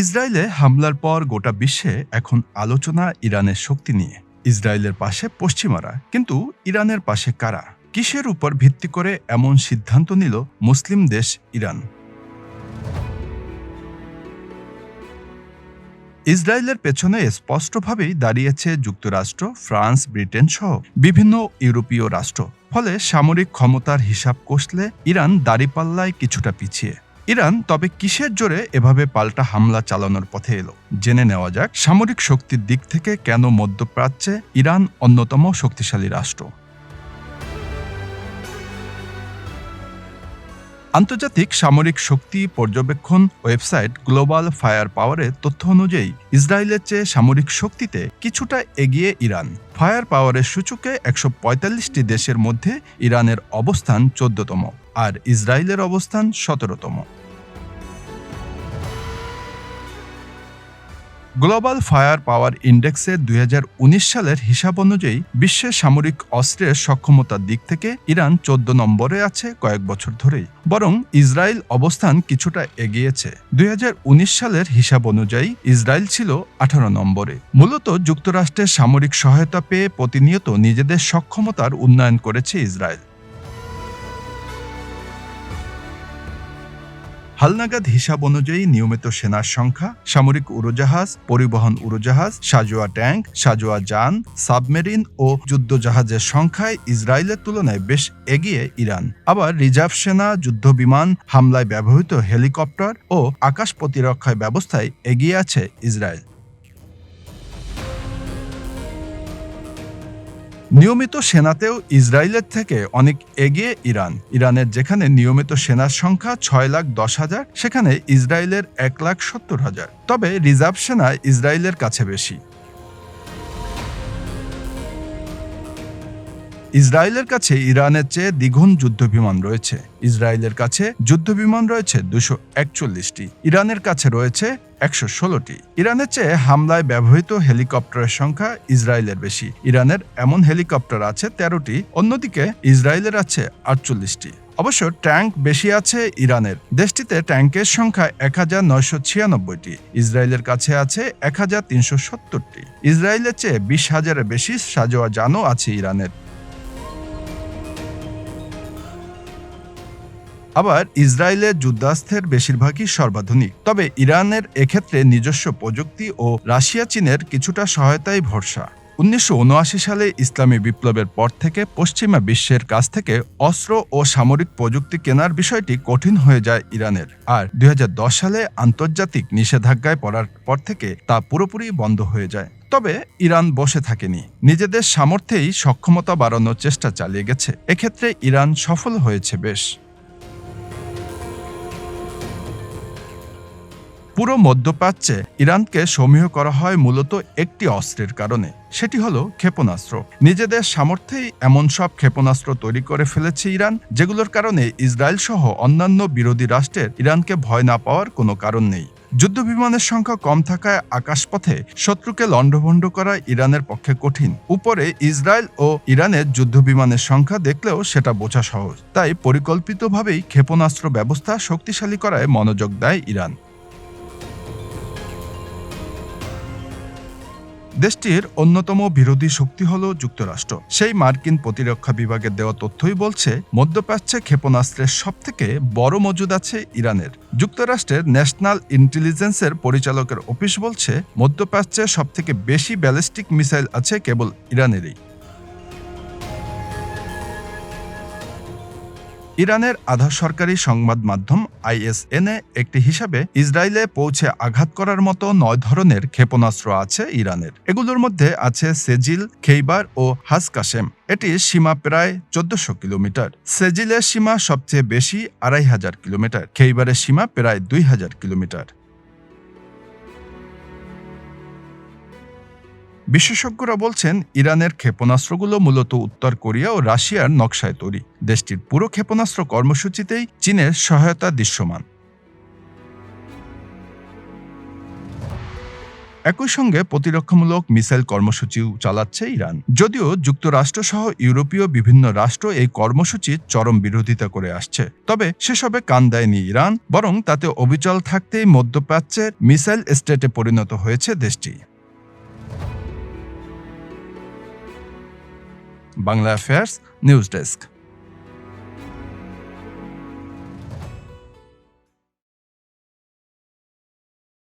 ইসরায়েলে হামলার পর গোটা বিশ্বে এখন আলোচনা ইরানের শক্তি নিয়ে। ইসরায়েলের পাশে পশ্চিমারা, কিন্তু ইরানের পাশে কারা? কিসের উপর ভিত্তি করে এমন সিদ্ধান্ত নিল মুসলিম দেশ ইরান? ইসরায়েলের পেছনে স্পষ্টভাবেই দাঁড়িয়েছে যুক্তরাষ্ট্র, ফ্রান্স, ব্রিটেন সহ বিভিন্ন ইউরোপীয় রাষ্ট্র। ফলে সামরিক ক্ষমতার হিসাব কষলে ইরান দাঁড়িপাল্লায় কিছুটা পিছিয়ে। ইরান তবে কিসের জোরে এভাবে পাল্টা হামলা চালানোর পথে এলো? জেনে নেওয়া যাক সামরিক শক্তির দিক থেকে কেন মধ্যপ্রাচ্যে ইরান অন্যতম শক্তিশালী রাষ্ট্র। আন্তর্জাতিক সামরিক শক্তি পর্যবেক্ষণ ওয়েবসাইট গ্লোবাল ফায়ার পাওয়ারের তথ্য অনুযায়ী ইসরায়েলের চেয়ে সামরিক শক্তিতে কিছুটা এগিয়ে ইরান। ফায়ার পাওয়ারের সূচকে ১৪৫টি দেশের মধ্যে ইরানের অবস্থান ১৪তম, আর ইসরায়েলের অবস্থান ১৭তম। গ্লোবাল ফায়ার পাওয়ার ইন্ডেক্সের ২০১৯ সালের হিসাব অনুযায়ী বিশ্বের সামরিক অস্ত্রের সক্ষমতার দিক থেকে ইরান ১৪ নম্বরে আছে কয়েক বছর ধরেই। বরং ইসরায়েল অবস্থান কিছুটা এগিয়েছে। ২০১৯ সালের হিসাব অনুযায়ী ইসরায়েল ছিল ১৮ নম্বরে। মূলত যুক্তরাষ্ট্রের সামরিক সহায়তা পেয়ে প্রতিনিয়ত নিজেদের সক্ষমতার উন্নয়ন করেছে ইসরায়েল। হালনাগাদ হিসাব অনুযায়ী নিয়মিত সেনার সংখ্যা, সামরিক উড়োজাহাজ, পরিবহন উড়োজাহাজ, সাঁজোয়া ট্যাঙ্ক, সাঁজোয়া যান, সাবমেরিন ও যুদ্ধজাহাজের সংখ্যায় ইসরায়েলের তুলনায় বেশ এগিয়ে ইরান। আবার রিজার্ভ সেনা, যুদ্ধবিমান, হামলায় ব্যবহৃত হেলিকপ্টার ও আকাশ প্রতিরক্ষা ব্যবস্থায় এগিয়ে আছে ইসরায়েল। নিয়মিত সেনাতেও ইসরায়েলের থেকে অনেক এগিয়ে ইরান। ইরানের যেখানে নিয়মিত সেনার সংখ্যা ৬,১০,০০০, সেখানে ইসরায়েলের ১,৭০,০০০। তবে রিজার্ভ সেনা ইসরায়েলের কাছে বেশি। ইসরায়েলের কাছে ইরানের চেয়ে দ্বিগুণ যুদ্ধবিমান রয়েছে। ইসরায়েলের কাছে যুদ্ধবিমান রয়েছে ২৪১টি, ইরানের কাছে রয়েছে ১১৬টি। ইরানের চেয়ে হামলায় ব্যবহৃত হেলিকপ্টারের সংখ্যা ইসরায়েলের বেশি। ইরানের এমন হেলিকপ্টার আছে ১৩টি, অন্যদিকে ইসরায়েলের আছে ৪৮টি। অবশ্য ট্যাঙ্ক বেশি আছে ইরানের। দেশটিতে ট্যাঙ্কের সংখ্যা ১,৯৯৬টি, ইসরায়েলের কাছে আছে ১,৩৭০টি। ইসরায়েলের চেয়ে ২০,০০০-এর বেশি সাঁজোয়া যানও আছে ইরানের। আবার ইসরায়েলের যুদ্ধাস্ত্রের বেশিরভাগই সর্বাধুনিক। তবে ইরানের এক্ষেত্রে নিজস্ব প্রযুক্তি ও রাশিয়া চীনের কিছুটা সহায়তায় ভরসা। ১৯৭৯ সালে ইসলামী বিপ্লবের পর থেকে পশ্চিমা বিশ্বের কাছ থেকে অস্ত্র ও সামরিক প্রযুক্তি কেনার বিষয়টি কঠিন হয়ে যায় ইরানের। আর ২০১০ সালে আন্তর্জাতিক নিষেধাজ্ঞায় পড়ার পর থেকে তা পুরোপুরি বন্ধ হয়ে যায়। তবে ইরান বসে থাকেনি, নিজেদের সামর্থ্যেই সক্ষমতা বাড়ানোর চেষ্টা চালিয়ে গেছে। এক্ষেত্রে ইরান সফল হয়েছে বেশ। পুরো মধ্যপ্রাচ্যে ইরানকে সমীহ করা হয় মূলত একটি অস্ত্রের কারণে, সেটি হলো ক্ষেপণাস্ত্র। নিজেদের সামর্থ্যেই এমন সব ক্ষেপণাস্ত্র তৈরি করে ফেলেছে ইরান, যেগুলোর কারণে ইসরায়েল সহ অন্যান্য বিরোধী রাষ্ট্রের ইরানকে ভয় না পাওয়ার কোনো কারণ নেই। যুদ্ধবিমানের সংখ্যা কম থাকায় আকাশপথে শত্রুকে লণ্ডভণ্ড করা ইরানের পক্ষে কঠিন। উপরে ইসরায়েল ও ইরানের যুদ্ধবিমানের সংখ্যা দেখলেও সেটা বোঝা সহজ। তাই পরিকল্পিতভাবেই ক্ষেপণাস্ত্র ব্যবস্থা শক্তিশালী করায় মনোযোগ দেয় ইরান। দেশটির অন্যতম বিরোধী শক্তি হল যুক্তরাষ্ট্র। সেই মার্কিন প্রতিরক্ষা বিভাগের দেওয়া তথ্যই বলছে, মধ্যপ্রাচ্যে ক্ষেপণাস্ত্রের সবথেকে বড় মজুদ আছে ইরানের। যুক্তরাষ্ট্রের ন্যাশনাল ইন্টেলিজেন্সের পরিচালকের অফিস বলছে, মধ্যপ্রাচ্যে সবথেকে বেশি ব্যালিস্টিক মিসাইল আছে কেবল ইরানেরই। ইরানের আধা সরকারি সংবাদ মাধ্যম আইএসএনএ একটি হিসাবে ইসরায়েলে পৌঁছে আঘাত করার মতো ৯ ধরনের ক্ষেপণাস্ত্র আছে ইরানের। এগুলোর মধ্যে আছে সেজিল, খেইবার ও হাজকাশেম। এটির সীমা প্রায় ১৪০০ কিলোমিটার। সেজিলের সীমা সবচেয়ে বেশি ২৫০০ কিলোমিটার, খেইবারের সীমা প্রায় ২০০০ কিলোমিটার। বিশেষজ্ঞরা বলছেন, ইরানের ক্ষেপণাস্ত্রগুলো মূলত উত্তর কোরিয়া ও রাশিয়ার নকশায় তৈরি। দেশটির পুরো ক্ষেপণাস্ত্র কর্মসূচিতেই চীনের সহায়তা দৃশ্যমান। একই সঙ্গে প্রতিরক্ষামূলক মিসাইল কর্মসূচিও চালাচ্ছে ইরান। যদিও যুক্তরাষ্ট্র সহ ইউরোপীয় বিভিন্ন রাষ্ট্র এই কর্মসূচির চরম বিরোধিতা করে আসছে, তবে সেসবে কান দেয়নি ইরান, বরং তাতে অবিচল থাকতেই মধ্যপ্রাচ্যের মিসাইল স্টেটে পরিণত হয়েছে দেশটি। Bangla affairs news desk.